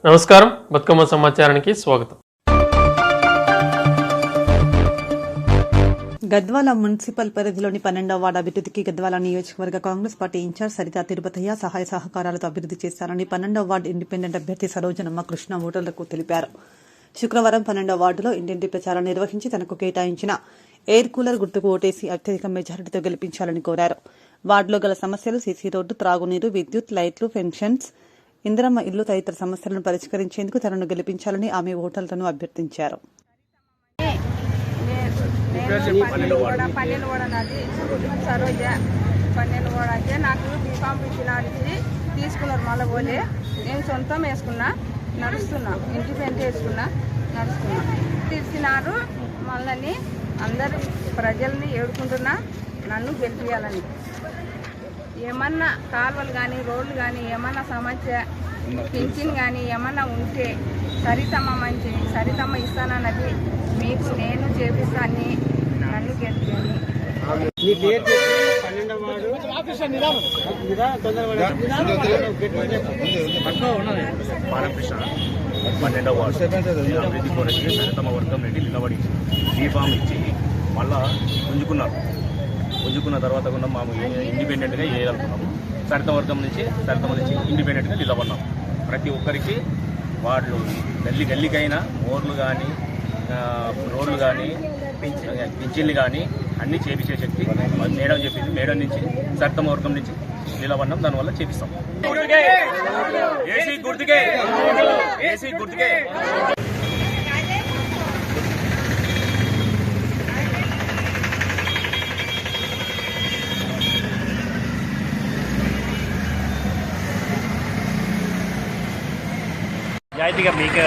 నమస్కారం, బతుకమ్మ సమాచారానికి స్వాగతం. గద్వాల మున్సిపల్ పరిధిలోని 12వ వార్డు అభివృద్ధికి గద్వాల నియోజకవర్గ కాంగ్రెస్ పార్టీ ఇన్ఛార్జ్ సరిత తిరుపతయ్య సహాయ సహకారాలతో అభివృద్ధి చేస్తారని 12వ వార్డు ఇండిపెండెంట్ అభ్యర్థి సరోజనమ్మ కృష్ణ ఓటర్లకు తెలిపారు. శుక్రవారం 12వ వార్డులో ఇంటింటి ప్రచారం నిర్వహించి తనకు కేటాయించిన ఎయిర్ కూలర్ గుర్తుకు ఓటేసి అత్యధిక మెజారిటీతో గెలిపించాలని కోరారు. వార్డులో గల సమస్యలు సీసీ రోడ్డు, త్రాగునీరు, విద్యుత్, లైట్లు, పెన్షన్స్, ఇందిరమ్మ ఇల్లు తదితర సమస్యలను పరిష్కరించేందుకు తనను గెలిపించాలని ఆమె ఓటర్లను అభ్యర్థించారు. నాకు బీఫామ్ ఇచ్చినాడికి తీసుకున్నారు. మళ్ళీ పోలే నేను సొంతం వేసుకున్నా, నడుస్తున్నా, ఇండిపెండెంట్ వేసుకున్నా, నడుస్తున్నా. తీర్చినారు. మళ్ళీ అందరు ప్రజల్ని ఏడుకుంటున్నా, నన్ను గెలిపించాలని. ఏమన్నా కాలువలు కానీ రోడ్లు కానీ ఏమన్నా సమస్య, పింఛన్ కానీ ఏమన్నా ఉంటే సరితమ్మ ఇస్తానన్నది మీకు నేను చేపిస్తాను. నన్ను గెలిపించాలి. 12వ వార్డు అభివృద్ధి కోరికి సరితమ్మ వర్గం రెడ్డి నిలబడి బీఫామ్ ఇచ్చి మళ్ళా పుంజుకున్న తర్వాత కూడా మేము ఇండిపెండెంట్గా వేయాలనుకున్నాము. సరితమ్మ నుంచి ఇండిపెండెంట్గా నిలబడినాము. ప్రతి ఒక్కరికి వాళ్ళు గల్లికైనా మోర్లు కానీ రోడ్లు కానీ పింఛన్లు కానీ అన్నీ చేపించే శక్తి మేడం చెప్పింది. మేడం నుంచి సరితమ్మ వర్గం నుంచి నిలబడినాం. దానివల్ల చేపిస్తాం. ఏసీ గుర్తుకే. జాయితీగా మీకే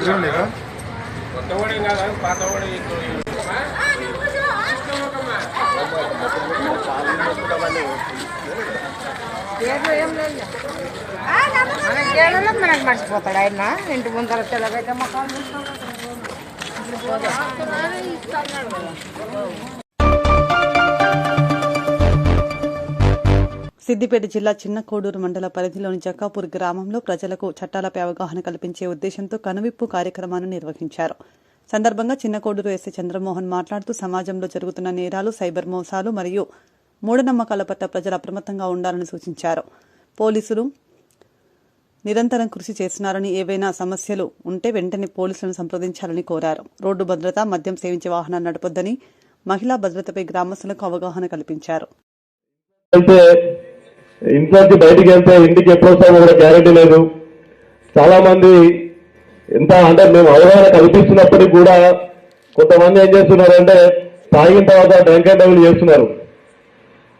చూడండి కొత్తవాడే కాదు, పాతవాడే. మనకు మర్చిపోతాడు ఆయన. ఇంటి ముందర తెల్లగైతే మొక్కలు సిద్దిపేట జిల్లా చిన్న కోడూరు మండల పరిధిలోని జక్కాపూర్ గ్రామంలో ప్రజలకు చట్టాలపై అవగాహన కల్పించే ఉద్దేశంతో కనువిప్పు కార్యక్రమాన్ని నిర్వహించారు. సందర్భంగా చిన్న కోడూరు ఎస్ఐ చంద్రమోహన్ మాట్లాడుతూ సమాజంలో జరుగుతున్న నేరాలు, సైబర్ మోసాలు మరియు మూఢనమ్మకాల పట్ల ప్రజలు అప్రమత్తంగా ఉండాలని సూచించారు. పోలీసులు నిరంతరం కృషి చేస్తున్నారని, ఏవైనా సమస్యలు ఉంటే వెంటనే పోలీసులను సంప్రదించాలని కోరారు. రోడ్డు భద్రత, మద్యం సేవించే వాహనాలు నడపొద్దని, మహిళా భద్రతపై గ్రామస్తులకు అవగాహన కల్పించారు. ఇంట్లోంచి బయటికి వెళ్తే ఇంటికి ఎప్పుడు వస్తామో కూడా గ్యారెంటీ లేదు. చాలా మంది ఎంత అంటే మేము అవగాహన కల్పిస్తున్నప్పటికీ కూడా కొంతమంది ఏం చేస్తున్నారంటే తాగిన తర్వాత డ్రంక్ అండ్ డ్రైవ్ చేస్తున్నారు.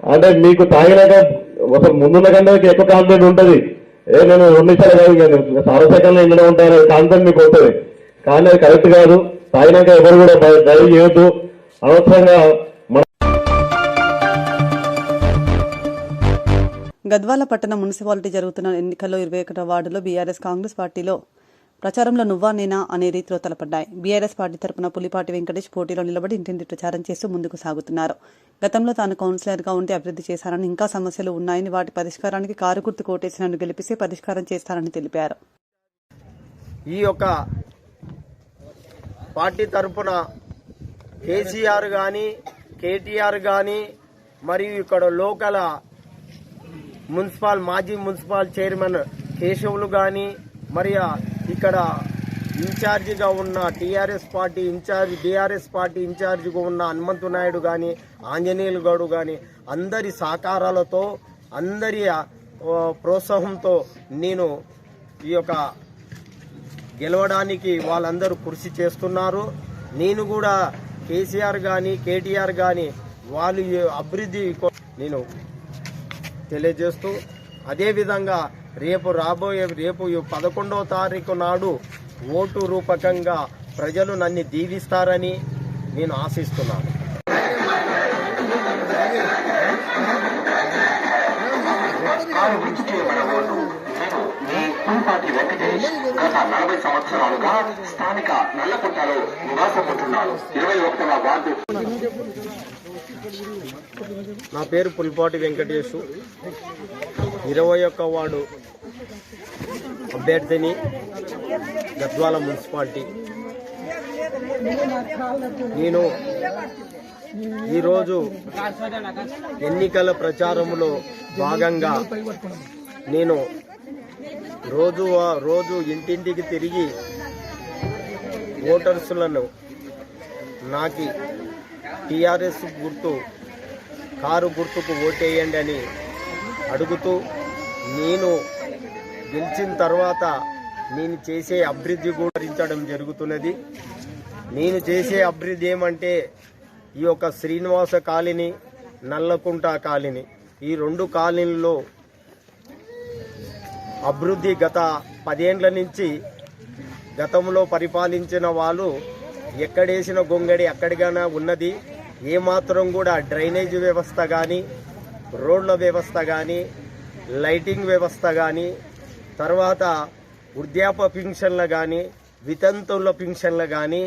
అంటే మీకు తాగినాక అసలు ముందున్న కంటే ఎక్కువ కాన్ఫిడెంట్ ఉంటుంది. నేను 2 నిమిషాలు కాదు, 60 సెకండ్లు ఇంట్లో ఉంటాను కాన్ఫిడెంట్ మీకు ఉంటుంది. కానీ అది కరెక్ట్ కాదు. తాగినాక ఎవరు కూడా డ్రైవ్ చేయొద్దు. అనవసరంగా గద్వాల పట్టణ మున్సిపాలిటీ జరుగుతున్న ఎన్నికల్లో 21వ వార్డులో బీఆర్ఎస్ కాంగ్రెస్ పార్టీలో ప్రచారంలో నువ్వా నేనా అనే రీతిలో తలపడ్డాయి. బీఆర్ఎస్ పార్టీ తరపున పులిపాటి వెంకటేష్ పోటీలో నిలబడి ఇంటింటి ప్రచారం చేస్తూ ముందుకు సాగుతున్నారు. గతంలో తాను కౌన్సిలర్గా ఉండి అభివృద్ధి చేశారని, ఇంకా సమస్యలు ఉన్నాయని, వాటి పరిష్కారానికి కారు గుర్తు కోటేసి నన్ను గెలిపిస్తే పరిష్కారం చేస్తారని తెలిపారు. ఈ యొక్క పార్టీ తరపున కేసీఆర్ కానీ, కేటీఆర్ కానీ, మరియు ఇక్కడ లోకల్ మాజీ మున్సిపల్ చైర్మన్ కేశవులు కానీ, మరియు ఇక్కడ ఇన్ఛార్జిగా ఉన్న బీఆర్ఎస్ పార్టీ ఇన్ఛార్జిగా ఉన్న హనుమంతు నాయుడు కానీ, ఆంజనేయులు గౌడు కానీ అందరి సహకారాలతో, అందరి ప్రోత్సాహంతో నేను ఈ యొక్క గెలవడానికి వాళ్ళందరూ కృషి చేస్తున్నారు. నేను కూడా కేసీఆర్ కానీ, కేటీఆర్ కానీ వాళ్ళు అభివృద్ధి నేను తెలియజేస్తూ, అదేవిధంగా రేపు 11వ తారీఖు నాడు ఓటు రూపకంగా ప్రజలు నన్ను దీవిస్తారని నేను ఆశిస్తున్నాను. పులిపాటి వెంకటేష్ గత 40 సంవత్సరాలుగా స్థానిక నల్లకుంటలో నివాసం ఉంటున్నారు. 21వ వార్డు. నా పేరు పులిపాటి వెంకటేష్, 21వ వార్డు అభ్యర్థిని, గద్వాల మున్సిపాలిటీ. నేను ఈరోజు ఎన్నికల ప్రచారంలో భాగంగా నేను రోజు ఇంటింటికి తిరిగి ఓటర్సులను నాకు టీఆర్ఎస్ కారు గుర్తుకు ఓటేయండి అని అడుగుతూ, నేను గెలిచిన తర్వాత నేను చేసే అభివృద్ధి కూడా వివరించడం జరుగుతున్నది. నేను చేసే అభివృద్ధి ఏమంటే ఈ యొక్క శ్రీనివాస కాలనీ, నల్లకుంట కాలనీ, ఈ 2 కాలనీల్లో అభివృద్ధి గత 10 ఏండ్ల నుంచి గతంలో పరిపాలించిన వాళ్ళు ఎక్కడేసిన గొంగడి అక్కడిగానే ఉన్నది. ఏమాత్రం కూడా డ్రైనేజ్ వ్యవస్థ కానీ, రోడ్ల వ్యవస్థ కానీ, లైటింగ్ వ్యవస్థ కానీ, తర్వాత వృద్ధాప్య పింఛన్లు కానీ, వితంతువుల పింఛన్లు కానీ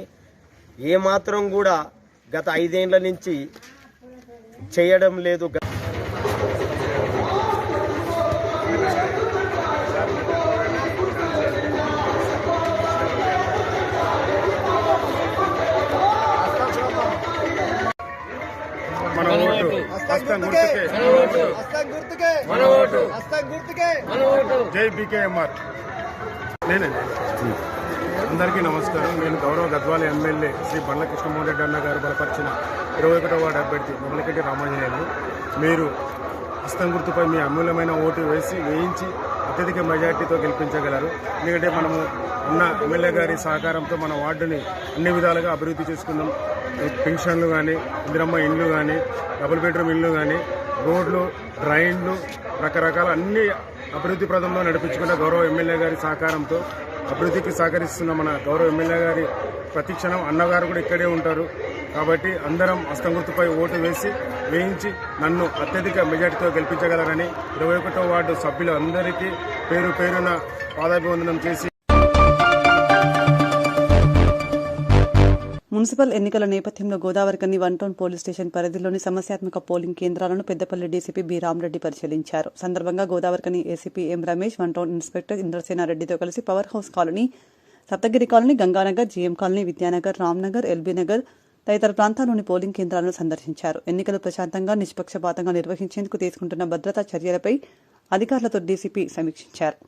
ఏమాత్రం కూడా గత 5 ఏండ్ల నుంచి చేయడం లేదు. మన ఓటు హస్తం గుర్తుకే. జై బీకేఎంఆర్. నేనండి. అందరికీ నమస్కారం. నేను గౌరవ గద్వాల ఎమ్మెల్యే శ్రీ బండ్ల కృష్ణమోహన్ రెడ్డి అన్న గారు బలపరిచిన 21వ వార్డు అభ్యర్థి మమలకంటి రామాంజనేయులు. మీరు హస్తం గుర్తుపై మీ అమూల్యమైన ఓటు వేయించి అత్యధిక మెజార్టీతో గెలిపించగలరు. ఎందుకంటే మనము ఉన్న ఎమ్మెల్యే గారి సహకారంతో మన వార్డుని అన్ని విధాలుగా అభివృద్ధి చేసుకుందాం. పెన్షన్లు కానీ, ఇందిరమ్మ ఇండ్లు కానీ, డబుల్ బెడ్రూమ్ ఇళ్ళు కానీ, రోడ్లు, డ్రైన్లు, రకరకాల అన్ని అభివృద్ధి ప్రదంలో నడిపించుకున్న గౌరవ ఎమ్మెల్యే గారి సహకారంతో అభివృద్ధికి సహకరిస్తున్న మన గౌరవ ఎమ్మెల్యే గారి ప్రతిక్షణం అన్నగారు కూడా ఇక్కడే ఉంటారు. కాబట్టి అందరం హస్తం గుర్తుపై ఓటు వేయించి నన్ను అత్యధిక మెజార్టీతో గెలిపించగలరని 21వ వార్డు సభ్యులు అందరికీ పేరు పేరున పాదాభివందనం చేసి. మున్సిపల్ ఎన్నికల నేపథ్యంలో గోదావరికని 1 టౌన్ పోలీస్ స్టేషన్ పరిధిలోని సమస్యాత్మక పోలింగ్ కేంద్రాలను పెద్దపల్లి డీసీపీ బి రామరెడ్డి పరిశీలించారు. సందర్భంగా Godavarikhani ACP M Ramesh, 1 town inspector ఇంద్రసేనారెడ్డితో కలిసి power house colony, Saptagiri colony, Ganganagar, GM colony, Vidyanagar, Ramnagar, LB Nagar తదితర ప్రాంతాల్లోని పోలింగ్ కేంద్రాలను సందర్శించారు. ఎన్నికలు ప్రశాంతంగా, నిష్పక్షపాతంగా నిర్వహించేందుకు తీసుకుంటున్న భద్రతా చర్యలపై అధికారులతో డీసీపీ సమీక్షించారు.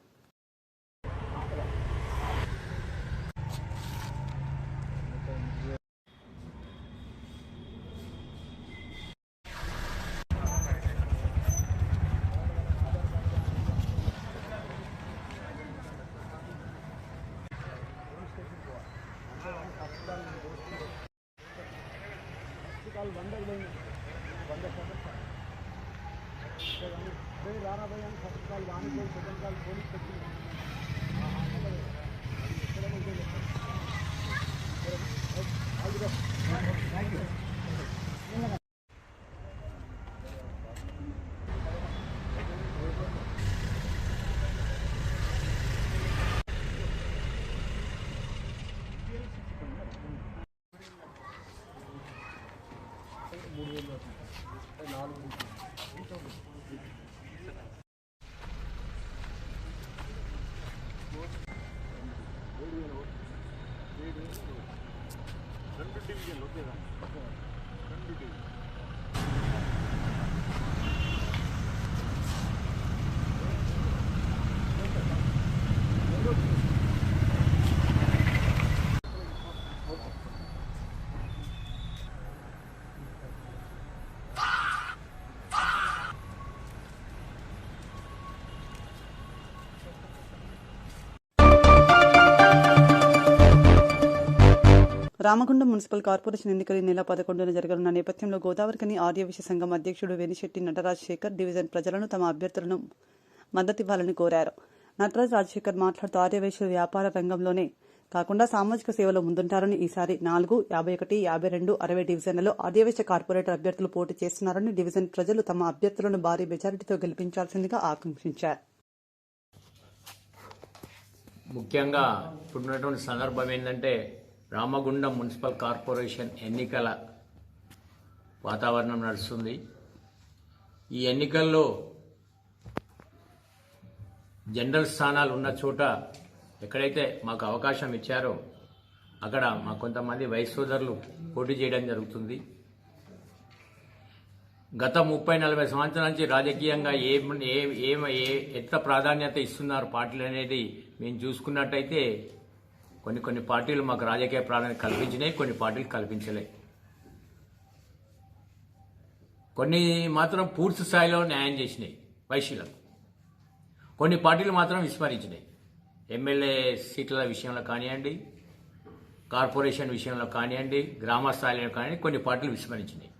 రామగుండం మున్సిపల్ కార్పొరేషన్ ఎన్నికలు ఈ నెల 11న జరగనున్న నేపథ్యంలో గోదావరికని ఆర్యవిశ్య సంఘం అధ్యక్షుడు వేణిశెట్టి నటరాజ్ శేఖర్ డివిజన్ ప్రజలను తమ అభ్యర్థులను మద్దతివ్వాలని కోరారు. నటరాజ్ రాజశేఖర్ మాట్లాడుతూ ఆర్యవైశ్యులు వ్యాపార రంగంలోనే కాకుండా సామాజిక సేవలో ముందుంటారని, ఈసారి 4, 51, 52, 60 డివిజన్లలో ఆర్యవైశ్య కార్పొరేటర్ అభ్యర్థులు పోటీ చేస్తున్నారని, డివిజన్ ప్రజలు తమ అభ్యర్థులను భారీ మెజారిటీతో గెలిపించాల్సిందిగా ఆకాంక్షించారు. ముఖ్యంగా ఇప్పుడున్నటువంటి సందర్భం ఏంటంటే రామగుండం మున్సిపల్ కార్పొరేషన్ ఎన్నికల వాతావరణం నడుస్తుంది. ఈ ఎన్నికల్లో జనరల్ స్థానాలు ఉన్న చోట ఎక్కడైతే మాకు అవకాశం ఇచ్చారో అక్కడ మా కొంతమంది వయసు సోదరులు పోటీ చేయడం జరుగుతుంది. గత 30-40 సంవత్సరాల నుంచి రాజకీయంగా ఎంత ప్రాధాన్యత ఇస్తున్నారు పార్టీలు అనేది మేము చూసుకున్నట్టయితే కొన్ని పార్టీలు మాకు రాజకీయ ప్రాధాన్యత కల్పించినాయి, కొన్ని పార్టీలు కల్పించలే. కొన్ని మాత్రం పూర్తి స్థాయిలో న్యాయం చేసినాయి వైశ్యులకు, కొన్ని పార్టీలు మాత్రం విస్మరించినాయి. ఎమ్మెల్యే సీట్ల విషయంలో కానివ్వండి, కార్పొరేషన్ విషయంలో కానివ్వండి, గ్రామ స్థాయిలో కానివ్వండి, కొన్ని పార్టీలు విస్మరించినాయి.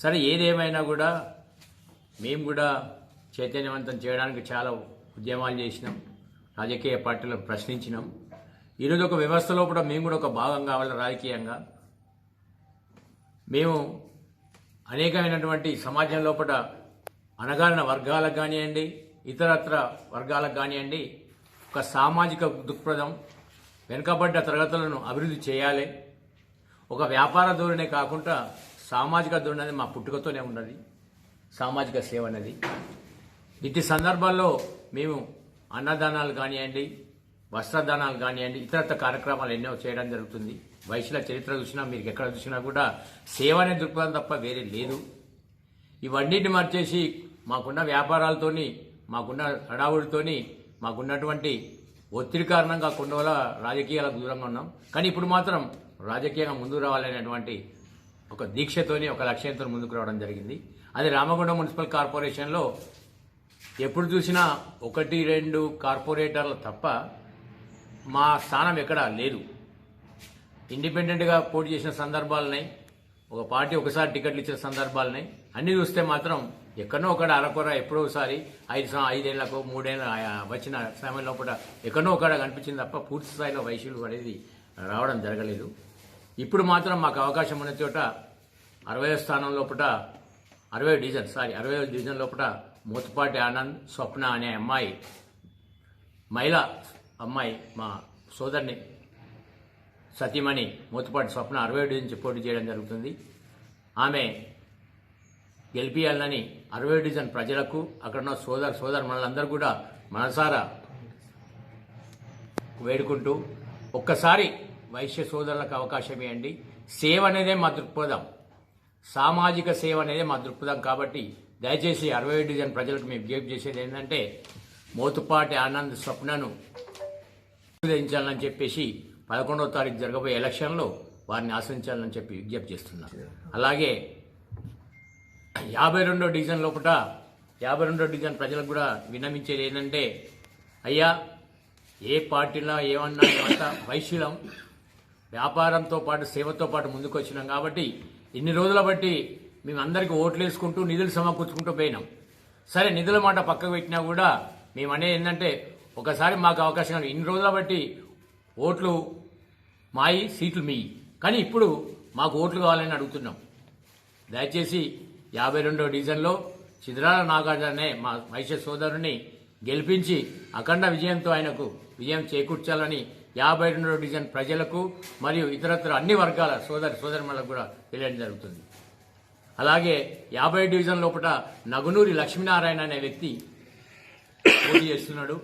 సరే, ఏదేమైనా కూడా మేము కూడా చైతన్యవంతం చేయడానికి చాలా ఉద్యమాలు చేసినాం, రాజకీయ పార్టీలను ప్రశ్నించినాం. ఈరోజు ఒక వ్యవస్థలో కూడా మేము కూడా ఒక భాగం కావాలి. రాజకీయంగా మేము అనేకమైనటువంటి సమాజం లోపల అణగారిన వర్గాలకు కానివ్వండి, ఇతరత్ర వర్గాలకు కానివ్వండి, ఒక సామాజిక దృక్పథం, వెనుకబడ్డ తరగతులను అభివృద్ధి చేయాలి. ఒక వ్యాపార ధోరణే కాకుండా సామాజిక ధోరణి అనేది మా పుట్టుకతోనే ఉన్నది, సామాజిక సేవ అనేది. ఇట్టి సందర్భాల్లో మేము అన్నదానాలు కానివ్వండి, వస్త్రదానాలు కానివ్వండి, ఇతరత్ర కార్యక్రమాలు ఎన్నో చేయడం జరుగుతుంది. వైశ్యుల చరిత్ర చూసినా, మీరు ఎక్కడ చూసినా కూడా సేవ అనే దృక్పథం తప్ప వేరే లేదు. ఇవన్నిటిని మర్చేసి మాకున్న వ్యాపారాలతోని, మాకున్న హడావుడితోని, మాకున్నటువంటి ఒత్తిడి కారణంగా కొన్ని వల్ల రాజకీయాలకు దూరంగా ఉన్నాం. కానీ ఇప్పుడు మాత్రం రాజకీయంగా ముందుకు రావాలనేటువంటి ఒక దీక్షతోని, ఒక లక్ష్యంతో ముందుకు రావడం జరిగింది. అది రామగుండం మున్సిపల్ కార్పొరేషన్లో ఎప్పుడు చూసినా 1-2 కార్పొరేటర్లు తప్ప మా స్థానం ఎక్కడా లేదు. ఇండిపెండెంట్గా పోటీ చేసిన సందర్భాలున్నాయి, ఒక పార్టీ ఒకసారి టికెట్లు ఇచ్చిన సందర్భాలున్నాయి. అన్ని చూస్తే మాత్రం ఎక్కడో ఒకడ అరకొర ఎప్పుడో ఒకసారి 5 ఏళ్లకు 3 ఏళ్ళ వచ్చిన సమయం లోపల ఎక్కడో ఒకడ కనిపించింది తప్ప పూర్తి స్థాయిలో వైశ్యులు అనేది రావడం జరగలేదు. ఇప్పుడు మాత్రం మాకు అవకాశం ఉన్న చోట 60వ స్థానం లోపల 60వ డివిజన్ లోపల మోతుపాటి ఆనంద్ స్వప్న అనే అమ్మాయి, మహిళా అమ్మాయి, మా సోదరిని సతీమణి మోతుపాటి స్వప్న 60వ డివిజన్ పోటీ చేయడం జరుగుతుంది. ఆమె గెలిపియాలని 60వ డివిజన్ ప్రజలకు, అక్కడున్న సోదరు మనలందరూ కూడా మనసారా వేడుకుంటూ, ఒక్కసారి వైశ్య సోదరులకు అవకాశం ఇవ్వండి. సేవ అనేదే మా దృక్పథం, సామాజిక సేవ అనేదే మా దృక్పథం. కాబట్టి దయచేసి 60వ డివిజన్ ప్రజలకు మేము విజ్ఞప్తి చేసేది ఏంటంటే, మోతుపాటి ఆనంద్ స్వప్నను ఆశీర్వదించాలని చెప్పేసి 11వ తారీఖు జరగబోయే ఎలక్షన్లో వారిని ఆశీర్వదించాలని చెప్పి విజ్ఞప్తి చేస్తున్నాం. అలాగే 52వ డివిజన్ లోపల 52వ డివిజన్ ప్రజలకు కూడా విన్నవించేది ఏంటంటే, అయ్యా, ఏ పార్టీలో ఏమన్నా అంతా వైశ్యులం, వ్యాపారంతో పాటు సేవతో పాటు ముందుకు వచ్చినాం. కాబట్టి ఇన్ని రోజుల బట్టి మేము అందరికీ ఓట్లు వేసుకుంటూ నిధులు సమకూర్చుకుంటూ పోయినాం. సరే, నిధుల మాట పక్కకు పెట్టినా కూడా మేము అనేది ఏంటంటే, ఒకసారి మాకు అవకాశం, ఇన్ని రోజుల బట్టి ఓట్లు మాయి, సీట్లు మీ, కానీ ఇప్పుడు మాకు ఓట్లు కావాలని అడుగుతున్నాం. దయచేసి 52వ డివిజన్లో చిద్రాల నాగార్జున అనే మా వైశ్య సోదరుని గెలిపించి అఖండ విజయంతో ఆయనకు విజయం చేకూర్చాలని 52వ డివిజన్ ప్రజలకు మరియు ఇతరత్ర అన్ని వర్గాల సోదరులకు కూడా తెలియడం జరుగుతుంది. అలాగే 50 డివిజన్ లోపల నగునూరి లక్ష్మీనారాయణ అనే వ్యక్తి పోటీ చేస్తున్నాడు.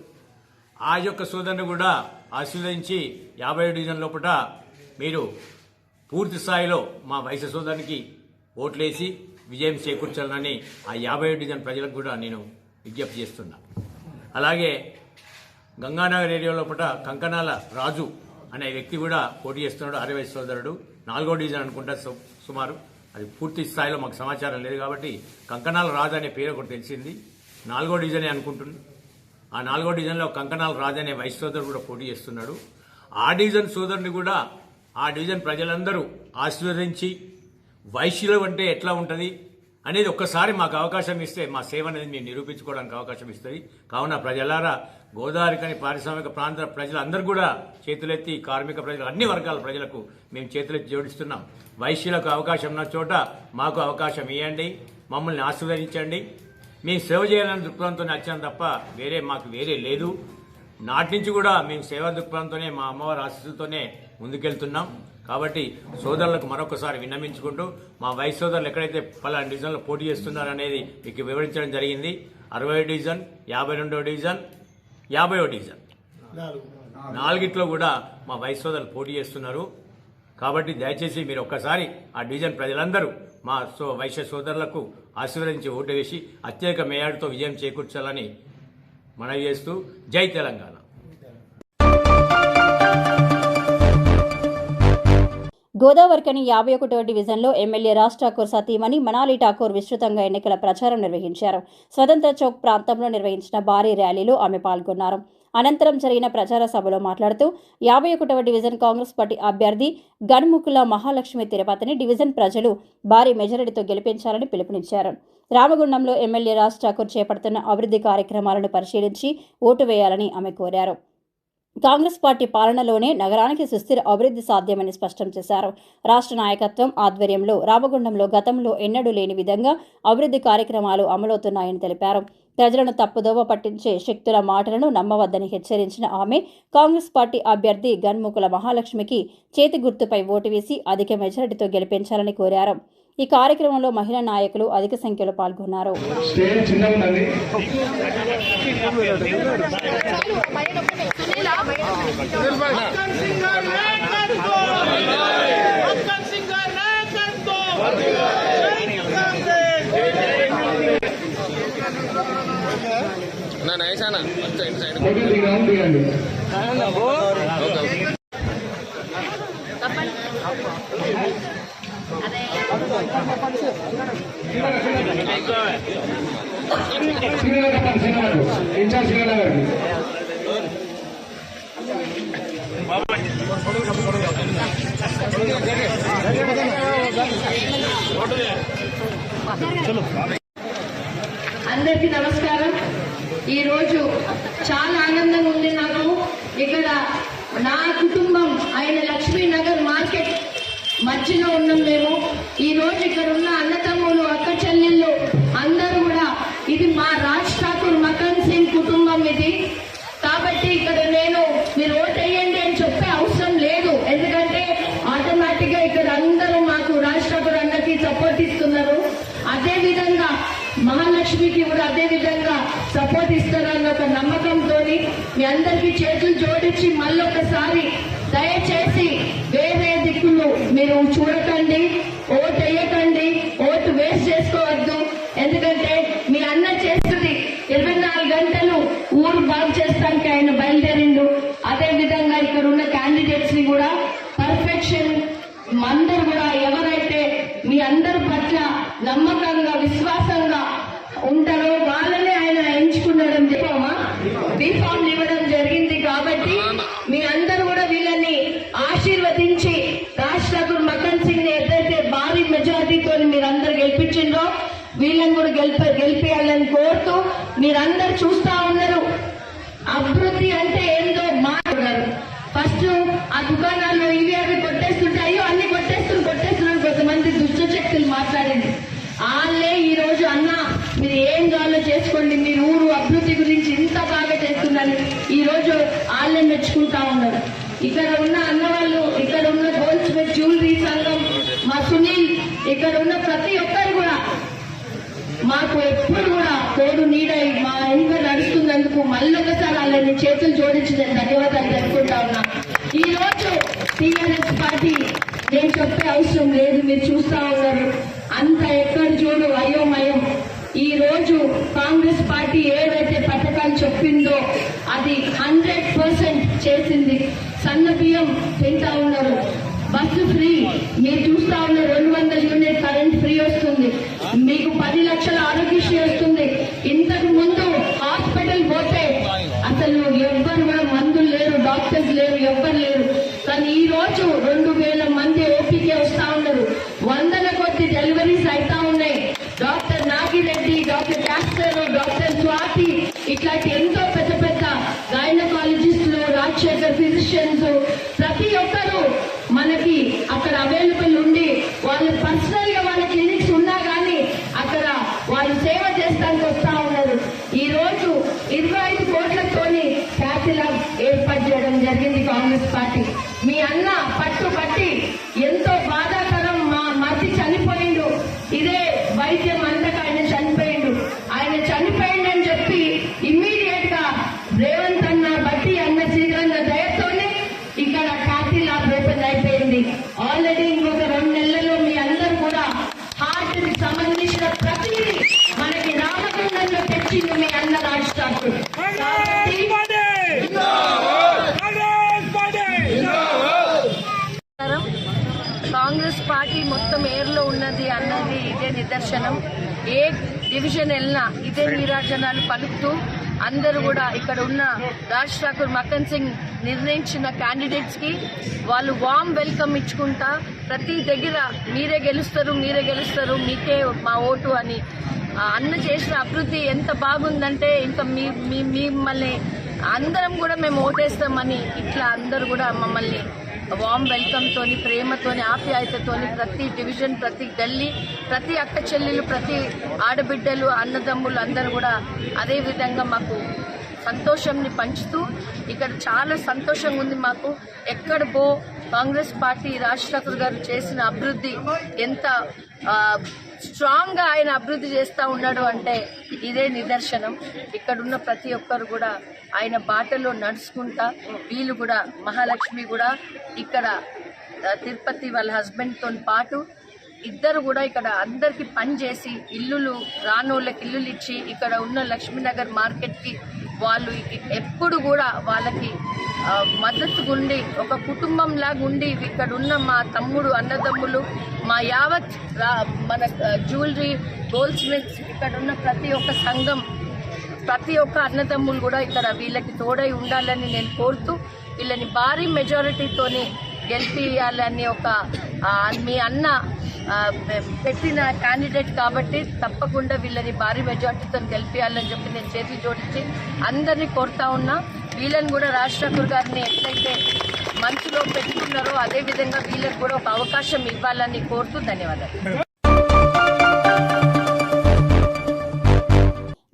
ఆ యొక్క సోదరుని కూడా ఆశీర్వదించి 50 డివిజన్ లోపల మీరు పూర్తి స్థాయిలో మా వైశ్య సోదరునికి ఓట్లేసి విజయం చేకూర్చాలని ఆ 50 డివిజన్ ప్రజలకు కూడా నేను విజ్ఞప్తి చేస్తున్నా. అలాగే గంగానగర్ ఏరియా లోపల కంకనాల రాజు అనే వ్యక్తి కూడా పోటీ చేస్తున్నాడు, 60 సోదరుడు. 4వ డివిజన్ అనుకుంటా సుమారు, అది పూర్తి స్థాయిలో మాకు సమాచారం లేదు కాబట్టి కంకనాల రాజు అనే పేరు ఒకటి తెలిసింది. 4వ డివిజనే అనుకుంటున్నాను. ఆ 4వ డివిజన్లో కంకనాల రాజు అనే వైశ్య సోదరుడు కూడా పోటీ చేస్తున్నాడు. ఆ డివిజన్ సోదరుని కూడా ఆ డివిజన్ ప్రజలందరూ ఆశీర్వదించి వైశ్యులు అంటే ఎట్లా ఉంటుంది అనేది ఒక్కసారి మాకు అవకాశం ఇస్తే మా సేవ అనేది మేము నిరూపించుకోవడానికి అవకాశం ఇస్తుంది. కావున ప్రజలారా, గోదావరికని పారిశ్రామిక ప్రాంత ప్రజలందరూ కూడా చేతులెత్తి, కార్మిక ప్రజలు, అన్ని వర్గాల ప్రజలకు మేము చేతులెత్తి జోడిస్తున్నాం. వైశ్యులకు అవకాశం ఉన్న చోట మాకు అవకాశం ఇవ్వండి, మమ్మల్ని ఆశీర్వదించండి. మేము సేవ చేయాలని దృక్పథంతో వచ్చాం తప్ప మాకు వేరే లేదు. నాటి నుంచి కూడా మేము సేవా దృక్పథంతోనే మా అమ్మవారి ఆశీస్సులతోనే ముందుకెళ్తున్నాం. కాబట్టి సోదరులకు మరొకసారి విన్నమించుకుంటూ మా వైస్ సోదరులు ఎక్కడైతే పలానా డివిజన్లో పోటీ చేస్తున్నారనేది మీకు వివరించడం జరిగింది. 60వ డివిజన్, 52వ డివిజన్, 50వ డివిజన్ 4 కూడా మా వైస్ సోదరులు పోటీ చేస్తున్నారు. కాబట్టి దయచేసి మీరు ఒక్కసారి ఆ డివిజన్ ప్రజలందరూ మా వైశ్య సోదరులకు ఆశీర్వదించి ఓటు వేసి అత్యధిక మేయాడుతో విజయం చేకూర్చాలని మనవి చేస్తూ జై తెలంగాణ. గోదావరికని 51వ డివిజన్లో ఎమ్మెల్యే రాజ్ ఠాకూర్ సతీమణి మనాలి ఠాకూర్ విస్తృతంగా ఎన్నికల ప్రచారం నిర్వహించారు. స్వతంత్ర చౌక్ ప్రాంతంలో నిర్వహించిన భారీ ర్యాలీలో ఆమె పాల్గొన్నారు. అనంతరం జరిగిన ప్రచార సభలో మాట్లాడుతూ 51వ డివిజన్ కాంగ్రెస్ పార్టీ అభ్యర్థి గణముకుల మహాలక్ష్మి తిరుపతిని డివిజన్ ప్రజలు భారీ మెజారిటీతో గెలిపించాలని పిలుపునిచ్చారు. రామగుండంలో ఎమ్మెల్యే రాజ్ ఠాకూర్ చేపడుతున్న అభివృద్ధి కార్యక్రమాలను పరిశీలించి ఓటు వేయాలని ఆమె కోరారు. కాంగ్రెస్ పార్టీ పాలనలోనే నగరానికి సుస్థిర అభివృద్ధి సాధ్యమని స్పష్టం చేశారు. రాష్ట్ర నాయకత్వం ఆధ్వర్యంలో రామగుండంలో గతంలో ఎన్నడూ లేని విధంగా అభివృద్ధి కార్యక్రమాలు అమలవుతున్నాయని తెలిపారు. ప్రజలను తప్పుదోవ పట్టించే శక్తుల మాటలను నమ్మవద్దని హెచ్చరించిన ఆమె కాంగ్రెస్ పార్టీ అభ్యర్థి గణముకుల మహాలక్ష్మికి చేతి గుర్తుపై ఓటు వేసి అధిక మెజారిటీతో గెలిపించాలని కోరారు. ఈ కార్యక్రమంలో మహిళా నాయకులు అధిక సంఖ్యలో పాల్గొన్నారు. అందరికీ నమస్కారం. ఈ రోజు చాలా ఆనందంగా ఉంది నాకు. ఇక్కడ నా కుటుంబం అయిన లక్ష్మీనగర్ మార్కెట్ మధ్యలో ఉన్నాం మేము. ఈ రోజు ఇక్కడ ఉన్న అన్నతమ్ములు, అక్క చెల్లెళ్ళు అందరూ కూడా ఇది మా రాజ్ ఠాకూర్ మకన్ సింగ్ కుటుంబం ఇది. కాబట్టి ఇక్కడ నేను మీరు ఓటు వేయండి అని చెప్పే అవసరం లేదు. ఎందుకంటే ఆటోమేటిక్ గా ఇక్కడ అందరూ మాకు రాజ్ ఠాకూర్ అన్నకి సపోర్ట్ ఇస్తున్నారు. అదే విధంగా మహాలక్ష్మికి కూడా అదే విధంగా సపోర్ట్ ఇస్తారన్న ఒక నమ్మకంతో మీ అందరికీ చేతులు జోడించి మళ్ళొకసారి దయచేసి వేరే దిక్కులు మీరు చూడకండి, ఓటు వేయకండి, ఓటు వేస్ట్ చేసుకోవద్దు. ఎందుకంటే మీ అన్న చేస్తుంది 24 గంటలు ఊరు బాగు చేస్తానికి ఆయన బయలుదేరిండు. అదే విధంగా ఇక్కడ ఉన్న క్యాండిడేట్స్ ని కూడా పర్ఫెక్షన్ అందరూ కూడా ఎవరైతే మీ అందరి పట్ల నమ్మకంగా విశ్వాసంగా ఉంటారో వాళ్ళనే ఆయన ఎంచుకున్నాడని చెప్పామా బీఫామ్ ఇవ్వడం జరిగింది. కాబట్టి మీ అందరూ కూడా వీళ్ళని ఆశీర్వదించి రాజ్ ఠాకూర్ మకన్ సింగ్ ని ఏదైతే భారీ మెజారిటీతో మీరందరూ గెలిపించిండ్రో వీళ్ళని కూడా గెలిపేయాలని కోరుతూ మీరందరూ చూస్తా ఉన్నారు. అభివృద్ధి అంటే ఏందో మాట్లాడారు. ఫస్ట్ ఆ దుకాణాల్లో ఇవి అవి కొట్టేస్తుంటాయో అన్ని కొట్టేస్తున్నారు కొంతమంది దుష్ట శక్తులు మాట్లాడింది. వాళ్ళే ఈ రోజు అన్న మీరు ఏం కావాలో చేసుకోండి, మీరు ఊరు అభివృద్ధి గురించి ఇంత బాగా చేస్తున్నారు ఈ రోజు వాళ్ళే మెచ్చుకుంటా ఉన్నారు. ఇక్కడ ఉన్న అన్న వాళ్ళు, ఇక్కడ ఉన్న గోల్డ్ స్మిత్ జ్యువెలరీ సంఘం, మా సునీల్, ఇక్కడ ఉన్న ప్రతి ఒక్కరు కూడా మాకు ఎప్పుడు కూడా తోడు నీడై మా వెనుక నడుస్తున్నందుకు మళ్ళొకసారి వాళ్ళని చేతులు జోడించి నేను ధన్యవాదాలు తెలుపుకుంటా ఉన్నా. ఈ రోజు టీఆర్ఎస్ పార్టీ నేను చెప్పే అవసరం లేదు, మీరు చూస్తా ఉన్నారు. అంత ఎక్కడ చూడు అయోమయం. ఈ రోజు కాంగ్రెస్ పార్టీ ఏదైతే పథకాలు చెప్పిందో అది 100% చేసింది. సన్న బియ్యం తింటా ఉన్నారు, బస్సు ఫ్రీ, మీరు చూస్తా ఉన్నారు. 200 యూనిట్ కరెంట్ ఫ్రీ వస్తుంది, మీకు 10 లక్షల ఆరోగ్యశ్రీ వస్తుంది. ఇంతకు ముందు హాస్పిటల్ పోతే అసలు ఎవ్వరు కూడా మందులు లేరు, డాక్టర్స్ లేరు, ఎవ్వరు లేరు. కానీ ఈ రోజు 2000 మంది ఓపీకే వస్తా ఉన్నారు. 100ల కొద్ది డెలివరీస్ అవుతా ఉన్నాయి. Doctor Nagireddy, doctor castor, doctor Swathi ఇట్లాంటి ఎంతో పెద్ద పెద్ద గైనకాలజిస్టులు, రాజశేఖర్ ఫిజిషియన్స్ ప్రతి ఒక్కరు మనకి అక్కడ అవైలబుల్ ఉండి వాళ్ళు పర్సనల్ గా వాళ్ళ క్లినిక్స్ ఉన్నా కానీ అక్కడ వాళ్ళు సేవ చేస్తానికి వస్తా ఉన్నారు. ఈ రోజు 25 కోట్లతోని క్యాసిలా ఏర్పాటు చేయడం జరిగింది కాంగ్రెస్ పార్టీ. మీ అన్న పట్టుబట్టి ఎంతో బాధాకరం, మా మధ్య చనిపోయిండు, ఇదే వైద్యం అందక ఆయన చనిపోయిండు. ఆయన చనిపోయిండని చెప్పి ఇమ్మీడియట్ గా రేవంత్ అన్న బట్టి అన్న శ్రీరంగ దయతోనే ఇక్కడ క్యాసిలా ఓపెన్ అయిపోయింది. ఆల్రెడీ ఇంకొక 2 నెలల్లో మీ అందరూ కూడా హార్ట్ కి సంబంధించిన ప్రతిదీ మనకి రామగుండంలో తెచ్చింది మీ అన్న రాజ్ ఠాకూర్. కాంగ్రెస్ పార్టీ మొత్తం ఏర్లో ఉన్నది అన్నది ఇదే నిదర్శనం. ఏ డివిజన్ వెళ్ళినా ఇదే నీరాజనాలు పలుకుతూ అందరూ కూడా ఇక్కడ ఉన్న రాజ్ ఠాకూర్ మక్కన్ సింగ్ నిర్ణయించిన క్యాండిడేట్స్ కి వాళ్ళు వామ్ వెల్కమ్ ఇచ్చుకుంటా ప్రతి దగ్గర మీరే గెలుస్తారు, మీరే గెలుస్తారు, మీకే మా ఓటు అని అన్న చేసిన అభివృద్ధి ఎంత బాగుందంటే ఇంకా మిమ్మల్ని అందరం కూడా మేము ఓటేస్తామని ఇట్లా అందరూ కూడా మమ్మల్ని వామ్ వెల్కమ్ తోని, ప్రేమతోని, ఆప్యాయతతోని ప్రతి డివిజన్, ప్రతి గల్లీ, ప్రతి అక్క చెల్లెలు, ప్రతి ఆడబిడ్డలు, అన్నదమ్ములు అందరూ కూడా అదే విధంగా మాకు సంతోషంని పంచుతూ ఇక్కడ చాలా సంతోషంగా ఉంది మాకు. ఎక్కడ కాంగ్రెస్ పార్టీ రాజ్ ఠాకూర్ గారు చేసిన అభివృద్ధి ఎంత స్ట్రాంగ్ గా ఆయన అభివృద్ధి చేస్తా ఉన్నాడు అంటే ఇదే నిదర్శనం. ఇక్కడున్న ప్రతి ఒక్కరు కూడా ఆయన బాటలో నడుచుకుంటా, వీళ్ళు కూడా మహాలక్ష్మి కూడా ఇక్కడ తిరుపతి వాళ్ళ హస్బెండ్ తో పాటు ఇద్దరు కూడా ఇక్కడ అందరికి పని చేసి ఇల్లులు రానోళ్ళకి ఇల్లులు ఇచ్చి ఇక్కడ ఉన్న లక్ష్మీనగర్ మార్కెట్ కి వాళ్ళు ఎప్పుడు కూడా వాళ్ళకి మద్దతుగా ఉండి ఒక కుటుంబం లాగా ఉండి ఇక్కడ ఉన్న మా తమ్ముడు, అన్నదమ్ములు, మా యావత్ మన జ్యువెలరీ, గోల్డ్ స్మిత్స్, ఇక్కడ ఉన్న ప్రతి ఒక్క సంఘం, ప్రతి ఒక్క అన్నదమ్ములు కూడా ఇక్కడ వీళ్ళకి తోడై ఉండాలని నేను కోరుతూ వీళ్ళని భారీ మెజారిటీతోని గెలిపియాలని ఒక మీ అన్న పెట్టిన క్యాండిడేట్ కాబట్టి తప్పకుండా వీళ్ళని భారీ మెజార్టీతో గెలిపియాలని చెప్పి నేను చేతులు జోడించి అందరినీ కోరుతా ఉన్నా. వీళ్ళని కూడా రాజ్ ఠాకూర్ గారిని ఎట్లయితే మనసులో పెట్టుకున్నారో అదే విధంగా వీళ్ళకి కూడా ఒక అవకాశం ఇవ్వాలని కోరుతూ ధన్యవాదాలు.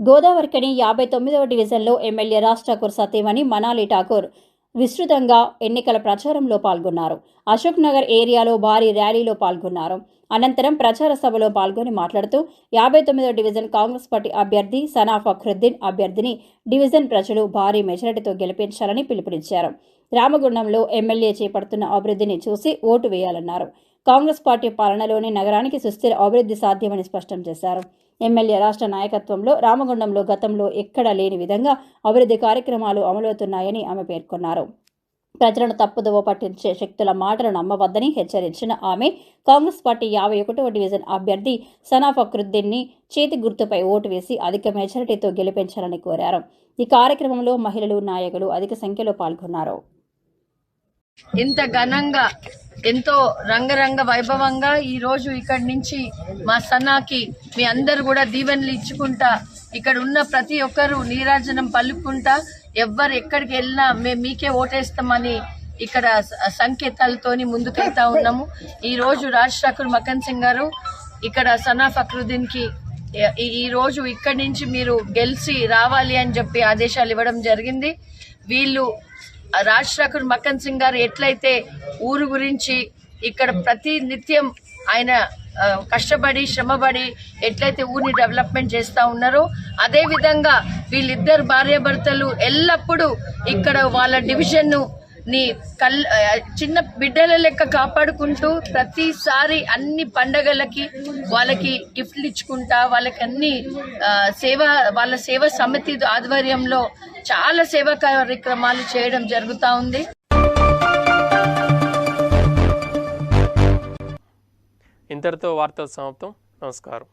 గోదావరికని 59వ డివిజన్లో ఎమ్మెల్యే రాజ్ ఠాకూర్ సతీమణి మనాలి ఠాకూర్ విస్తృతంగా ఎన్నికల ప్రచారంలో పాల్గొన్నారు. అశోక్ నగర్ ఏరియాలో భారీ ర్యాలీలో పాల్గొన్నారు. అనంతరం ప్రచార సభలో పాల్గొని మాట్లాడుతూ 59వ డివిజన్ కాంగ్రెస్ పార్టీ అభ్యర్థి సనా ఫక్రుద్దీన్ అభ్యర్థిని డివిజన్ ప్రజలు భారీ మెజారిటీతో గెలిపించాలని పిలుపునిచ్చారు. రామగుండంలో ఎమ్మెల్యే చేపడుతున్న అభివృద్ధిని చూసి ఓటు వేయాలన్నారు. కాంగ్రెస్ పార్టీ పాలనలోనే నగరానికి సుస్థిర అభివృద్ధి సాధ్యమని స్పష్టం చేశారు. ఎమ్మెల్యే రాష్ట్ర నాయకత్వంలో రామగుండంలో గతంలో ఎక్కడా లేని విధంగా అభివృద్ధి కార్యక్రమాలు అమలవుతున్నాయని ఆమె పేర్కొన్నారు. ప్రజలను తప్పుదోవ పట్టించే శక్తుల మాటలు నమ్మవద్దని హెచ్చరించిన ఆమె కాంగ్రెస్ పార్టీ 51వ డివిజన్ అభ్యర్థి సనా ఫక్రుద్దీన్ని చేతి గుర్తుపై ఓటు వేసి అధిక మెజారిటీతో గెలిపించాలని కోరారు. ఈ కార్యక్రమంలో మహిళలు, నాయకులు అధిక సంఖ్యలో పాల్గొన్నారు. ఇంత ఘనంగా, ఎంతో రంగరంగ వైభవంగా ఈ రోజు ఇక్కడి నుంచి మా సన్నాకి మీ అందరు కూడా దీవెనలు ఇచ్చుకుంటా ఇక్కడ ఉన్న ప్రతి ఒక్కరు నీరాజనం పలుకుంటా ఎవ్వరు ఎక్కడికి వెళ్ళినా మేము మీకే ఓటేస్తామని ఇక్కడ సంకేతాలతోని ముందుకెళ్తా ఉన్నాము. ఈ రోజు రాజ్ ఠాకూర్ మక్కన్ సింగ్ గారు ఇక్కడ సనా ఫక్రుద్దీన్ కి ఈ రోజు ఇక్కడి నుంచి మీరు గెలిచి రావాలి అని చెప్పి ఆదేశాలు ఇవ్వడం జరిగింది. వీళ్ళు రాజ్ ఠాకూర్ మక్కన్ సింగ్ గారు ఎట్లయితే ఊరు గురించి ఇక్కడ ప్రతి నిత్యం ఆయన కష్టపడి శ్రమపడి ఎట్లయితే ఊరిని డెవలప్మెంట్ చేస్తా ఉన్నారో అదే విధంగా వీళ్ళిద్దరు భార్యాభర్తలు ఎల్లప్పుడూ ఇక్కడ వాళ్ళ డివిజన్ ని చిన్న బిడ్డల లెక్క కాపాడుకుంటూ ప్రతిసారి అన్ని పండగలకి వాళ్ళకి గిఫ్ట్లు ఇచ్చుకుంటా వాళ్ళకి అన్ని వాళ్ళ సేవా సమితి ఆధ్వర్యంలో చాలా సేవా కార్యక్రమాలు చేయడం జరుగుతూ ఉంది. ఇంతటితో వార్తలు సమాప్తం. నమస్కారం.